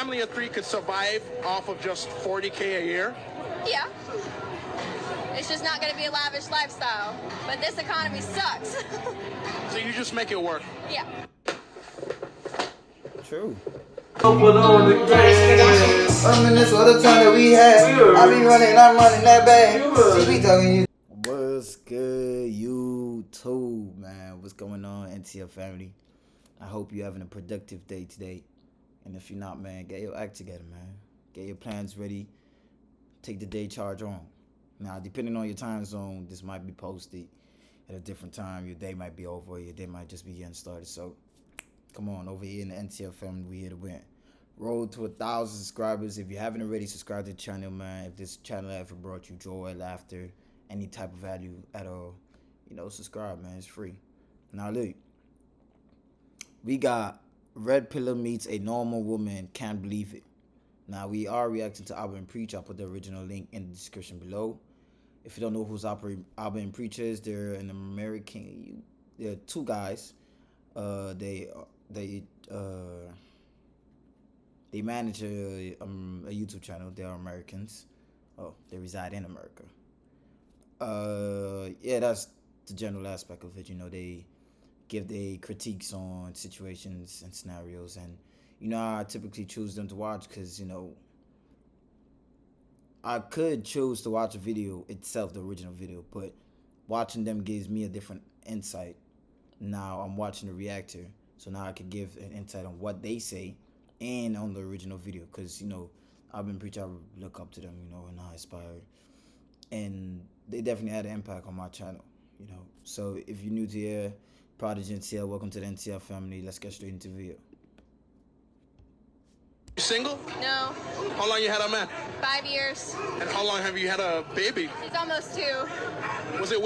family of 3 could survive off of just $40K a year? Yeah. It's just not going to be a lavish lifestyle. But this economy sucks. So you just make it work? Yeah. True. Reminisce what the time that we had. I be running, I'm running that bag. She be talking you. What's good, YouTube, man? What's going on, NCL Family? I hope you're having a productive day today. And if you're not, man, get your act together, man. Get your plans ready. Take the day charge on. Now, depending on your time zone, this might be posted at a different time. Your day might be over. Your day might just be getting started. So, come on, over here in the NCL Family, we here to win. Road to 1,000 subscribers. If you haven't already, subscribe to the channel, man. If this channel ever brought you joy, laughter, any type of value at all, subscribe, man. It's free. Now, look. We got Redpiller meets a normal woman. Can't believe it. Now, we are reacting to Albert and Preach. I'll put the original link in the description below. If you don't know who's Albert and Preach is, they're an American. They're two guys. They manage a YouTube channel. They are Americans. Oh, they reside in America. Yeah, that's the general aspect of it. They give their critiques on situations and scenarios, and I typically choose them to watch because I could choose to watch a video itself, the original video, but watching them gives me a different insight. Now I'm watching the reactor, so now I could give an insight on what they say and on the original video, because I've been preaching, I look up to them, and I aspire, and they definitely had an impact on my channel. So if you're new to here, ProdigyNcl, welcome to the NCL family. Let's get straight into the video. You single? No. How long you had a man? 5 years. And how long have you had a baby? It's almost 2. Was it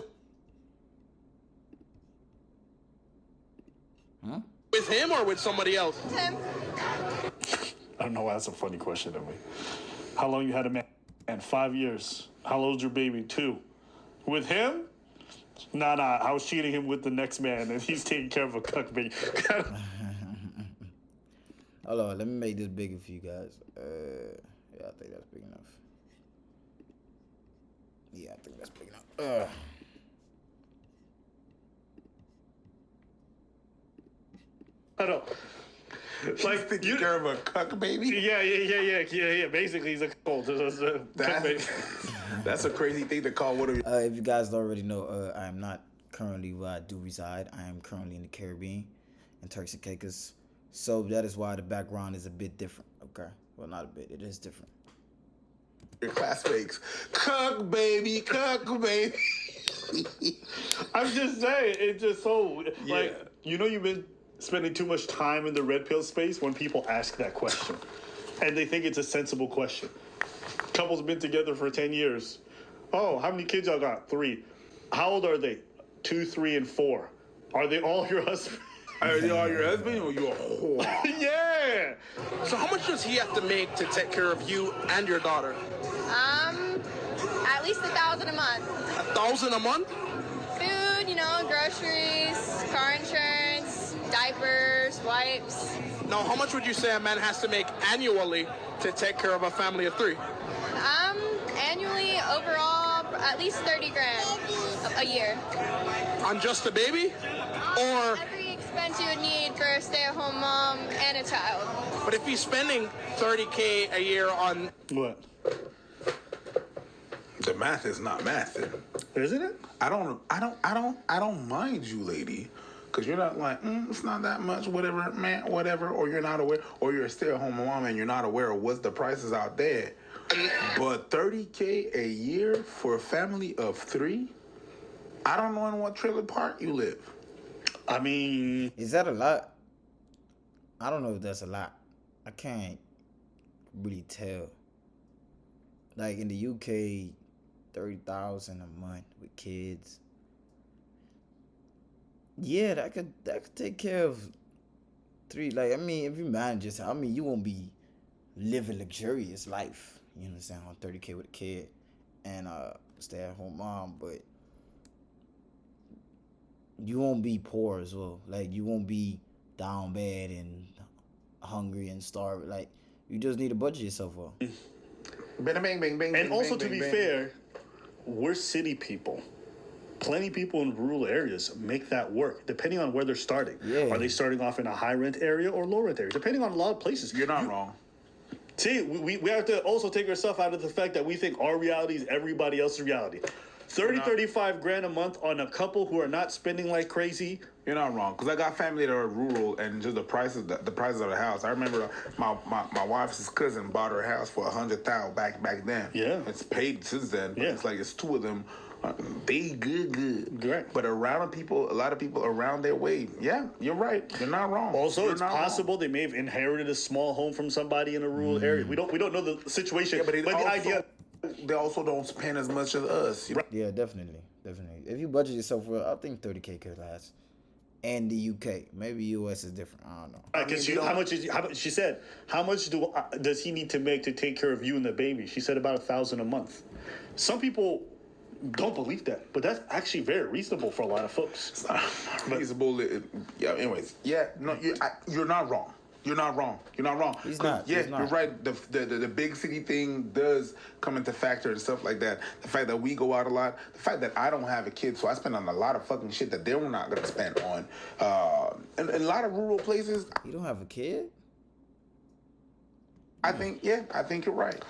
with him or with somebody else? Tim. I don't know why that's a funny question to me. How long you had a man? And 5 years. How old's your baby? 2. With him? Nah. I was cheating him with the next man, and he's taking care of a cuck baby. Hold on, let me make this bigger for you guys. Yeah, I think that's big enough. Yeah, I think that's big enough. I don't know. Like, taking care of a cuck baby? Yeah. Basically, he's a cold. That's a crazy thing to call one of your. If you guys don't already know, I am not currently where I do reside. I am currently in the Caribbean, in Turks and Caicos. So that is why the background is a bit different. Okay, well, not a bit. It is different. Your classmates, cuck baby. I'm just saying, it's just so like you've been spending too much time in the red pill space when people ask that question, and they think it's a sensible question. Couples been together for 10 years. Oh, how many kids y'all got? 3. How old are they? 2, 3, and 4. Are they all your husband? Are they all your husband or you a whore? Yeah. So how much does he have to make to take care of you and your daughter? At least $1,000 a month. $1,000 a month? Food, groceries, car insurance, diapers, wipes. Now, how much would you say a man has to make annually to take care of a family of 3? Annually, overall, at least 30 grand a year. On just a baby? Or, Every expense you would need for a stay-at-home mom and a child. but if he's spending $30K a year on... What? The math is not math. Isn't it? I don't mind you, lady. Because you're not like, it's not that much, whatever, man, whatever. Or you're not aware, or you're a stay-at-home mom and you're not aware of what's the prices out there. But $30K a year for a family of 3? I don't know in what trailer park you live. I mean, Is that a lot? I don't know if that's a lot. I can't really tell. Like in the UK, 30,000 a month with kids. Yeah, that could take care of 3. Like, I mean, if you manage yourself, I mean, you won't be living luxurious life. You understand? On 30K with a kid and stay-at-home mom, but you won't be poor as well. Like, you won't be down bad and hungry and starved. Like, You just need to budget yourself well. Bang, bang, bang, bang. And bang, also, bang, to bang, be bang. fair, we're city people. Plenty of people in rural areas make that work, depending on where they're starting. Yeah. Are they starting off in a high rent area or low rent area? Depending on a lot of places. You're not wrong. See, we have to also take ourselves out of the fact that we think our reality is everybody else's reality. 35 grand a month on a couple who are not spending like crazy. You're not wrong, because I got family that are rural, and just the prices of the house. I remember my wife's cousin bought her house for $100,000 back then. Yeah. It's paid since then. But Yeah. It's like it's two of them. They good. Correct. But around people, a lot of people around their way. Yeah, you're right. You're not wrong. Also, You're it's not possible wrong. they may have inherited a small home from somebody in a rural area. We don't know the situation. Yeah, but the idea. they also don't spend as much as us. You know? Yeah, definitely. If you budget yourself well, I think 30K could last. And the UK, maybe US is different. I don't know. Because she said, how much does he need to make to take care of you and the baby? She said about $1,000 a month. Some people don't believe that, but that's actually very reasonable for a lot of folks. It's not reasonable. Yeah. Anyways, yeah. No, you're not wrong. You're not wrong. He's not. Yeah, He's not. you're right. The big city thing does come into factor and stuff like that. The fact that we go out a lot. The fact that I don't have a kid, so I spend on a lot of fucking shit that they're not gonna spend on. And a lot of rural places. You don't have a kid? I think you're right.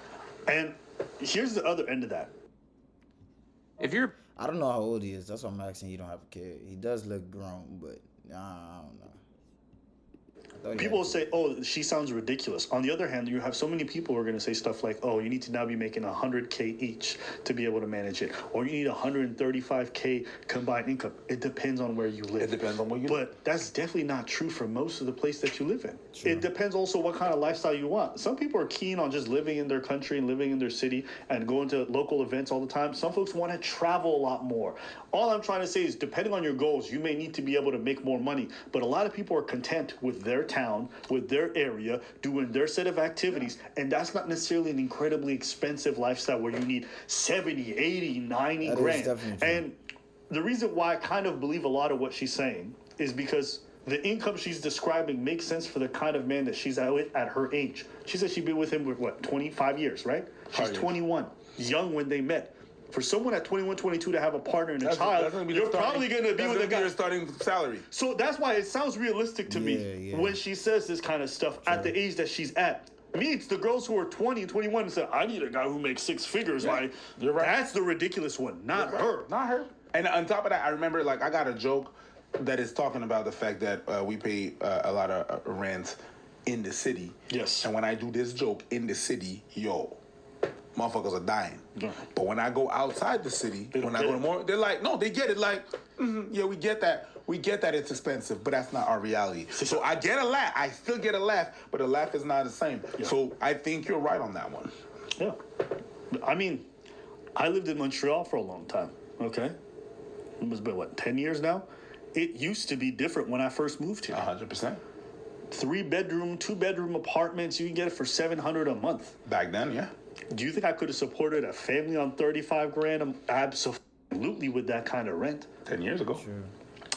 And here's the other end of that. I don't know how old he is. That's why I'm asking. You don't have a kid. He does look grown, but I don't know. People say, oh, she sounds ridiculous. On the other hand, you have so many people who are going to say stuff like, oh, you need to now be making $100K each to be able to manage it. Or you need $135K combined income. It depends on where you live. It depends on where you live. But that's definitely not true for most of the place that you live in. True. It depends also what kind of lifestyle you want. Some people are keen on just living in their country and living in their city and going to local events all the time. Some folks want to travel a lot more. All I'm trying to say is, depending on your goals, you may need to be able to make more money. But a lot of people are content with their town, with their area, doing their set of activities. And that's not necessarily an incredibly expensive lifestyle where you need 70, 80, 90 That is grand. definitely true. And the reason why I kind of believe a lot of what she's saying is because the income she's describing makes sense for the kind of man that she's at with at her age. She said she'd been with him for, 25 years, right? She's 21, young when they met. For someone at 21, 22 to have a partner and a child, you're probably going to be with a guy. Your starting salary. So that's why it sounds realistic to me when she says this kind of stuff at the age that she's at. Me, it's the girls who are 20 and 21 and say, I need a guy who makes six figures. Yeah, Like, you're right. That's the ridiculous one, not her. Not her. And on top of that, I remember, like, I got a joke that is talking about the fact that we pay a lot of rent in the city. Yes. And when I do this joke in the city, motherfuckers are dying. Yeah. But when I go outside the city, They don't when I go get to it. more, they're like, no, they get it. Like, yeah, we get that. We get that it's expensive, but that's not our reality. So I get a laugh. I still get a laugh, but the laugh is not the same. Yeah. So I think you're right on that one. Yeah. I mean, I lived in Montreal for a long time, okay? It was been, 10 years now? It used to be different when I first moved here. 100%. 3-bedroom, 2-bedroom apartments, you can get it for $700 a month. Back then, yeah. Do you think I could have supported a family on 35 grand? Absolutely, with that kind of rent. 10 years ago. Sure.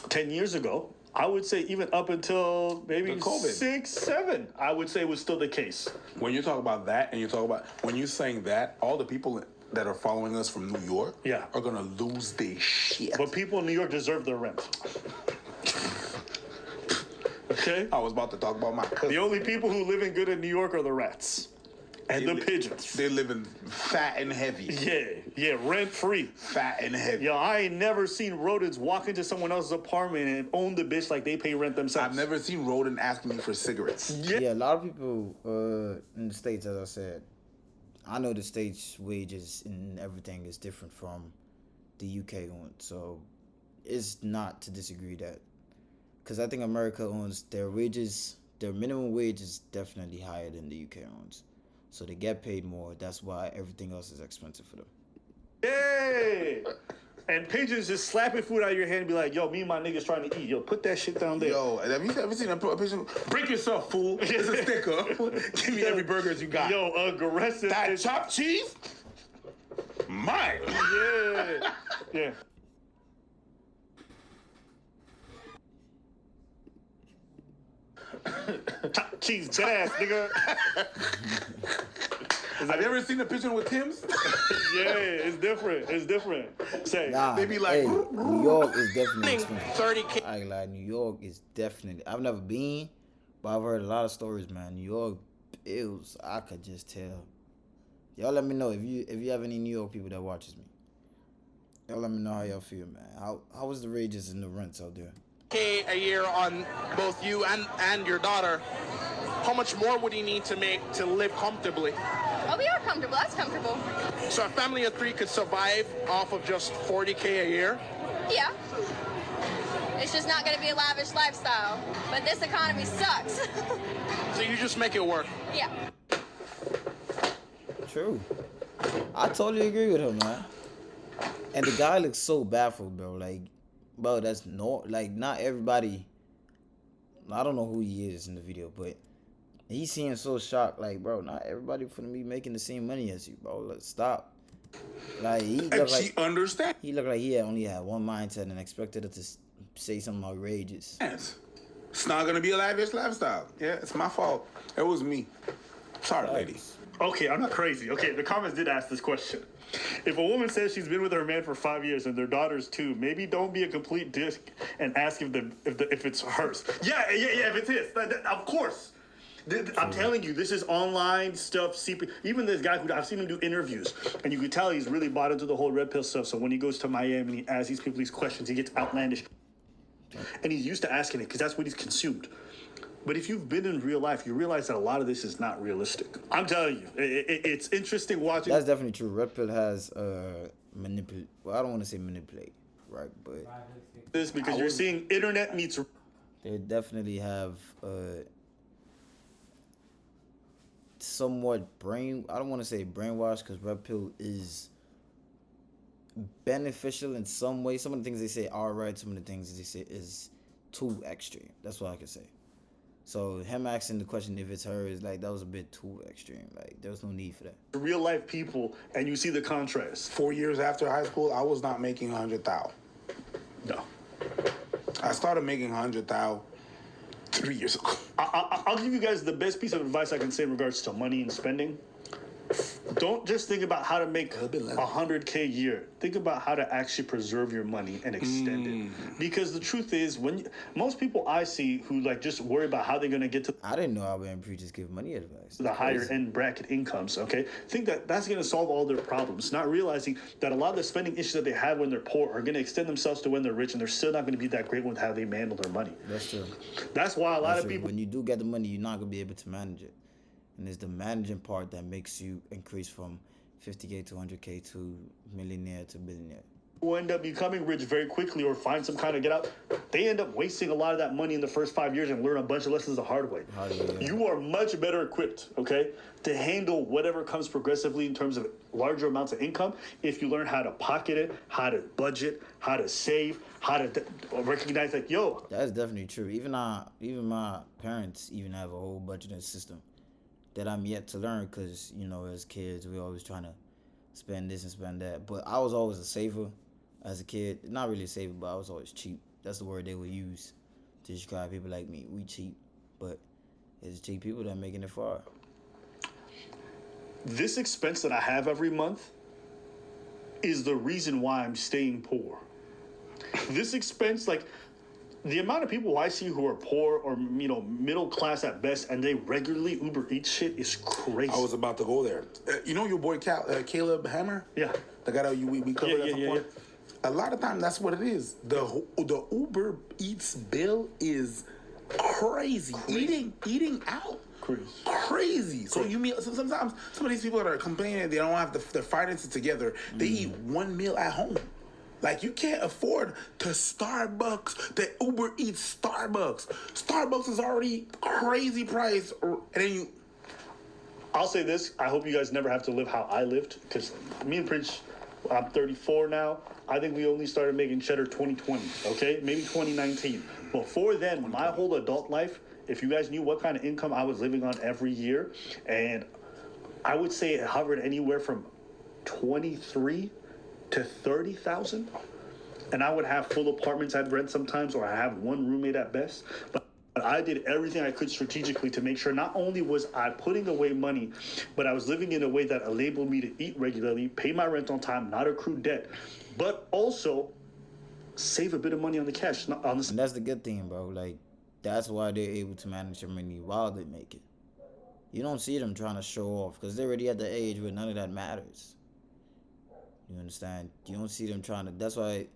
10 years ago, I would say even up until maybe The COVID. 6, 7, I would say was still the case. When you talk about that, and you talk about when you're saying that, all the people that are following us from New York are gonna lose their shit. But people in New York deserve their rent. Okay? I was about to talk about my cousin. The only people who live in good in New York are the rats and the pigeons. They live in fat and heavy. Yeah, rent free. Fat and heavy. Yo, I ain't never seen rodents walk into someone else's apartment and own the bitch like they pay rent themselves. I've never seen rodent asking me for cigarettes. Yeah, a lot of people in the States, as I said, I know the States' wages and everything is different from the UK one. So it's not to disagree that. Because I think America owns their wages, their minimum wage is definitely higher than the UK owns. So they get paid more. That's why everything else is expensive for them. Yay! And pigeons just slapping food out of your hand and be like, yo, me and my niggas trying to eat. Yo, put that shit down there. Yo, have you ever seen a pigeon? Break yourself, fool. It's a sticker. Give me every burger you got. Yo, aggressive. That chopped cheese? Mine. Yeah. Cheese dead ass, nigga. Have you ever seen a picture with Tim's? Yeah, it's different. It's different. Say, Nah, They be like, hey, New York is definitely expensive. 30K. I ain't like New York is definitely. I've never been, but I've heard a lot of stories, man. New York bills, I could just tell. Y'all let me know if you have any New York people that watches me. Y'all let me know how y'all feel, man. How was the wages and the rents out there? K a year on both you and your daughter. How much more would you need to make to live comfortably? Oh, we are comfortable. That's comfortable. So a family of 3 could survive off of just 40K a year? Yeah. It's just not going to be a lavish lifestyle. But this economy sucks. So you just make it work. Yeah. True. I totally agree with him, man. And the guy looks so baffled, bro. Like, bro, that's not everybody. I don't know who he is in the video, but he seems so shocked. Like, bro, not everybody finna be making the same money as you, bro. Let's stop. Like, he and looked she like understands. he looked like he only had one mindset and expected her to say something outrageous. It's not gonna be a lavish lifestyle. Yeah, it's my fault. It was me. Sorry, lady. okay, I'm not crazy. Okay, the comments did ask this question. If a woman says she's been with her man for 5 years and their daughters too, maybe don't be a complete dick and ask if it's hers. Yeah, if it's his. Of course. I'm telling you, this is online stuff. Even this guy who I've seen him do interviews, and you can tell he's really bought into the whole red pill stuff. So when he goes to Miami and he asks these people these questions, he gets outlandish, and he's used to asking it because that's what he's consumed. But if you've been in real life, you realize that a lot of this is not realistic. I'm telling you, it's interesting watching. That's definitely true. Redpill has manipulate. Well, I don't want to say manipulate, right? But this because you're seeing internet meets. they definitely have somewhat I don't want to say brainwash because Redpill is beneficial in some way. Some of the things they say are right. Some of the things they say is too extreme. That's what I can say. So him asking the question if it's her is like that was a bit too extreme. Like there was no need for that. Real life people, and you see the contrast. 4 years after high school, I was not making 100,000. No. I started making 100,000 3 years ago. I'll give you guys the best piece of advice I can say in regards to money and spending. Don't just think about how to make 100K a year. Think about how to actually preserve your money and extend it. Because the truth is, most people I see who like just worry about how they're gonna get to I didn't know Alabama preachers give money advice. the higher end bracket incomes, okay? Think that that's gonna solve all their problems, not realizing that a lot of the spending issues that they have when they're poor are gonna extend themselves to when they're rich, and they're still not gonna be that great with how they handle their money. That's true. That's why a lot of people. When you do get the money, you're not gonna be able to manage it. And it's the managing part that makes you increase from 50K to 100K to millionaire to billionaire. Who end up becoming rich very quickly or find some kind of get out, they end up wasting a lot of that money in the first 5 years and learn a bunch of lessons the hard way. You are much better equipped, okay, to handle whatever comes progressively in terms of larger amounts of income if you learn how to pocket it, how to budget, how to save, how to recognize like, yo. That's definitely true. Even my parents even have a whole budgeting system that I'm yet to learn because, you know, as kids, we're always trying to spend this and spend that. But I was always a saver as a kid. Not really a saver, but I was always cheap. That's the word they would use to describe people like me. We cheap, but it's cheap people that making it far. This expense that I have every month is the reason why I'm staying poor. This expense, like, the amount of people I see who are poor or, you know, middle class at best, and they regularly Uber Eats shit is crazy. I was about to go there. You know your boy Caleb Hammer? Yeah. The guy that we covered at some point? Yeah. A lot of time that's what it is. The Uber Eats bill is crazy. Eating out. Crazy. So you mean sometimes some of these people that are complaining they don't have their finances together, they eat one meal at home. Like, you can't afford to Starbucks, the Uber Eats Starbucks. Starbucks is already crazy price. And then I'll say this. I hope you guys never have to live how I lived. Because me and Prince, I'm 34 now. I think we only started making cheddar 2020, okay? Maybe 2019. Before then, my whole adult life, if you guys knew what kind of income I was living on every year, and I would say it hovered anywhere from 23 to 30,000, and I would have full apartments I'd rent sometimes, or I have one roommate at best. But But I did everything I could strategically to make sure not only was I putting away money, but I was living in a way that enabled me to eat regularly, pay my rent on time, not accrue debt, but also save a bit of money on the cash. On the... And that's the good thing, bro. Like, that's why they're able to manage their money while they make it. You don't see them trying to show off because they're already at the age where none of that matters. You understand? You don't see them trying to... That's why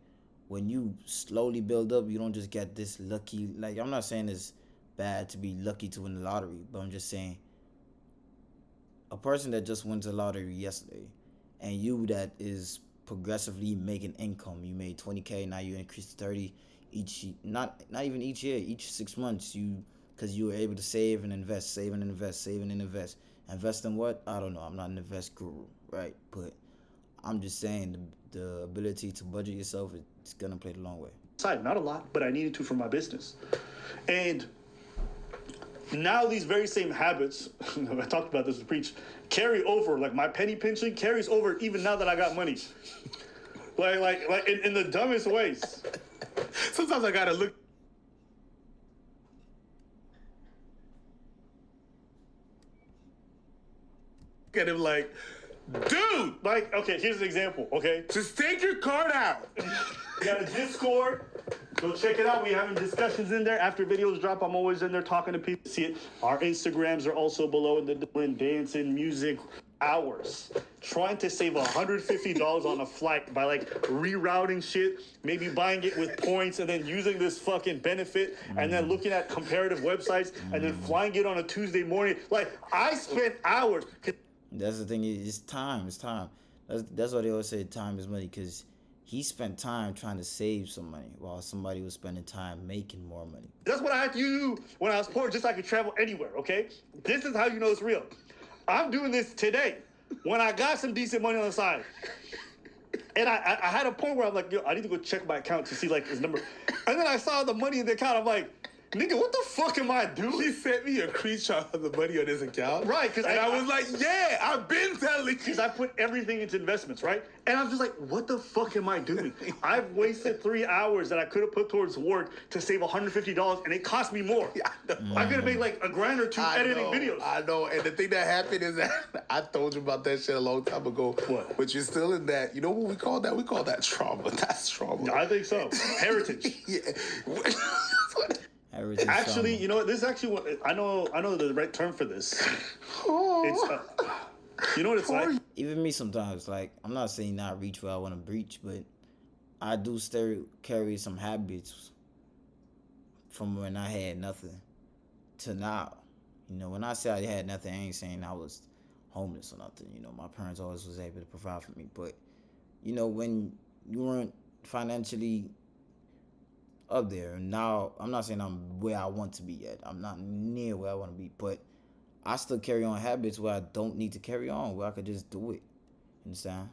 when you slowly build up, you don't just get this lucky... Like, I'm not saying it's bad to be lucky to win the lottery, but I'm just saying a person that just went to the lottery yesterday and you that is progressively making income, you made 20K, now you increase to 30 each... Not even each year, each 6 months, because you were able to save and invest, save and invest, save and invest. Invest in what? I don't know. I'm not an invest guru, right? But I'm just saying the ability to budget yourself, it's going to play the long way. Not a lot, but I needed to for my business. And now these very same habits, I talked about this with Preach, carry over. Like my penny pinching carries over even now that I got money. like in the dumbest ways. Sometimes I got to look at him like, dude, like, okay, here's an example, okay? just take your card out. We got a Discord. Go check it out. We're having discussions in there. After videos drop, I'm always in there talking to people. See it. Our Instagrams are also below in the dancing, music, hours. Trying to save $150 on a flight by like rerouting shit, maybe buying it with points and then using this fucking benefit and then looking at comparative websites and then flying it on a Tuesday morning. Like, I spent hours. That's the thing. It's time. It's time. That's why they always say time is money, because he spent time trying to save some money while somebody was spending time making more money. That's what I had to do when I was poor, just so I could travel anywhere, okay? This is how you know it's real. I'm doing this today when I got some decent money on the side. And I had a point where I'm like, yo, I need to go check my account to see like his number. And then I saw the money in the account. I'm like, nigga, what the fuck am I doing? He sent me a screenshot of the money on his account. Right, because I was like, yeah, I've been telling you. Because I put everything into investments, right? And I'm just like, what the fuck am I doing? I've wasted 3 hours that I could have put towards work to save $150, and it cost me more. Yeah, I could have made like $1,000 or $2 editing videos. I know, and the thing that happened is that I told you about that shit a long time ago. What? But you're still in that. You know what we call that? We call that trauma. That's trauma. I think so. Heritage. Yeah. Actually, you know what? This is actually what I know the right term for this. It's you know what it's like? Even me sometimes, like, I'm not saying not reach where I want to breach, but I do still carry some habits from when I had nothing to now. You know, when I say I had nothing, I ain't saying I was homeless or nothing. You know, my parents always was able to provide for me. But, you know, when you weren't financially up there, now I'm not saying I'm where I want to be yet. I'm not near where I want to be, but I still carry on habits where I don't need to carry on, where I could just do it. Understand?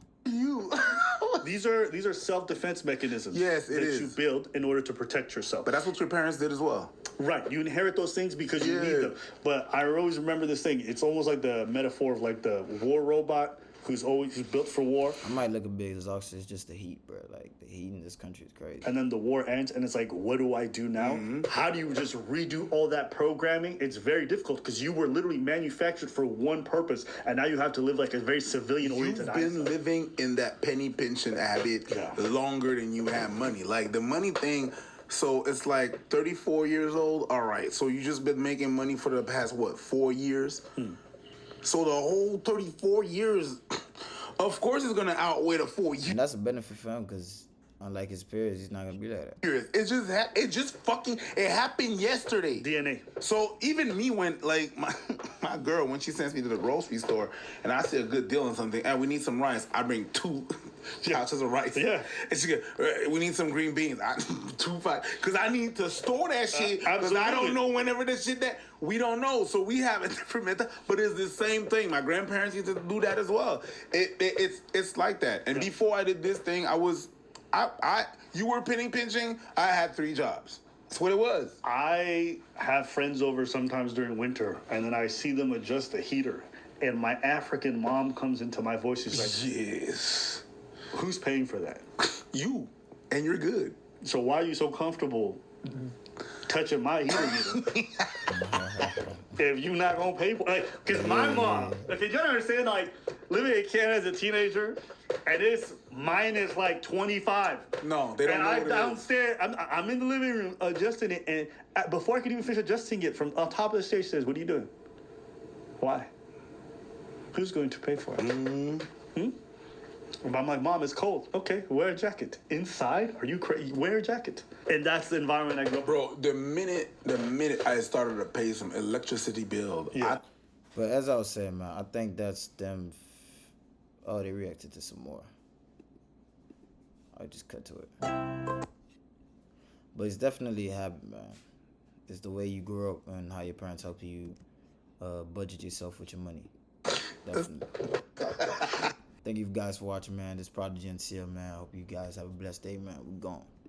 These are self-defense mechanisms. Yes, it that is. you build in order to protect yourself. But that's what your parents did as well. Right. You inherit those things because you need them. But I always remember this thing. It's almost like the metaphor of like the war robot who's built for war. I might look a bit exhausted. It's just the heat, bro. Like, the heat in this country is crazy. And then the war ends, and it's like, what do I do now? How do you just redo all that programming? It's very difficult because you were literally manufactured for one purpose, and now you have to live like a very civilian-oriented life. You've been living in that penny pinching habit longer than you have money. Like, the money thing, so it's like 34 years old. All right, so you just been making money for the past, 4 years? So the whole 34 years, of course, is going to outweigh the 4 years. And that's a benefit for him, because unlike his peers, he's not going to be like that. It happened yesterday. DNA. So even me, when, like, my girl, when she sends me to the grocery store and I see a good deal on something, and we need some rice, I bring 2 pouches of rice. Yeah. And she goes, we need some green beans. 2 5. Because I need to store that shit. Because I don't know whenever the shit that we don't know. So we have a different method, but it's the same thing. My grandparents used to do that as well. It's like that. And before I did this thing, you were penny pinching, I had 3 jobs. That's what it was. I have friends over sometimes during winter, and then I see them adjust the heater, and my African mom comes into my voice. She's like, yes. Who's paying for that? You. And you're good. So why are you so comfortable touching my heater needle. If you not gonna pay for it, because my mom, okay, you understand, like, living in Canada as a teenager, and it's minus like 25. No, they don't and know I'm what it downstairs, I'm in the living room adjusting it, and before I could even finish adjusting it, from on top of the stage says, "What are you doing? Why? Who's going to pay for it?" And I'm like, "Mom, it's cold." "Okay, wear a jacket." "Inside? Are you crazy? Wear a jacket." And that's the environment I grew up. Bro, the minute I started to pay some electricity bill, Yeah. But as I was saying, man, I think that's them. Oh, they reacted to some more. I just cut to it. But it's definitely a habit, man. It's the way you grew up and how your parents help you budget yourself with your money. Definitely. Thank you guys for watching, man. This is ProdigyNcl, man. I hope you guys have a blessed day, man. We're gone.